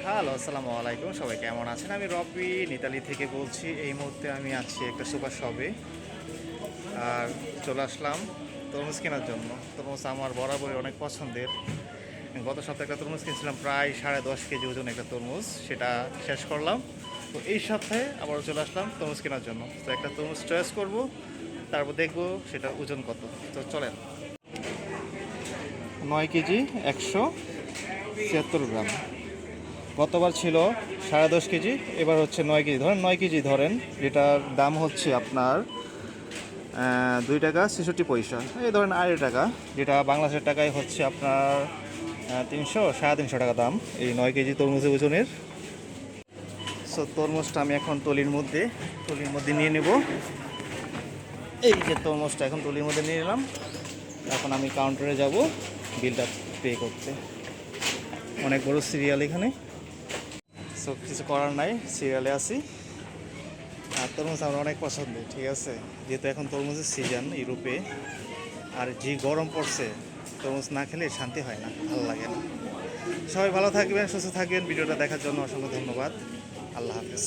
Hello, আসসালামু আলাইকুম। সবাই কেমন আছেন? আমি রবি ইতালি থেকে বলছি। এই মুহূর্তে আমি আছি একটা সুপার শপে। আর চলে আসলাম তরমুজ কেনার জন্য। তরমুজ আমার বরাবরই অনেক পছন্দের। গত সপ্তাহে একটা তরমুজ কিনছিলাম, প্রায় 10.5 কেজি ওজন একটা তরমুজ, সেটা শেষ করলাম। তো এই সপ্তাহে আবারও চলে আসলাম তরমুজ কেনার জন্য। তো একটা তরমুজ চয়েস করব, তারপর দেখবো সেটা ওজন কত। তো চলেন। 9 কেজি 176 গ্রাম। গতবার ছিল 10.5 কেজি, এবার হচ্ছে 9 কেজি। ধরেন 9 কেজি ধরেন, যেটার দাম হচ্ছে আপনার 2 টাকা 66 পয়সা। এই ধরেন 2.5 টাকা, যেটা বাংলাদেশের টাকায় হচ্ছে আপনার 300 সাড়ে 300 টাকা দাম এই 9 কেজি তরমুজের ওজনের। সো তরমুজটা আমি এখন টলির মধ্যে নিয়ে নেব। এই যে তরমুজটা এখন টলির মধ্যে নিয়ে নিলাম। এখন আমি কাউন্টারে যাব বিলটা পে করতে। অনেক বড় সিরিয়াল এখানে। সো কিছু করার নাই, সিরিয়ালে আছি। আর তরমুজ আমার অনেক পছন্দের, ঠিক আছে। যেহেতু এখন তরমুজের সিজন ইউরোপে, আর যে গরম পড়ছে, তরমুজ না খেলে শান্তি হয় না, ভালো লাগে না। সবাই ভালো থাকবেন, সুস্থ থাকবেন। ভিডিওটা দেখার জন্য অসংখ্য ধন্যবাদ। আল্লাহ হাফেজ।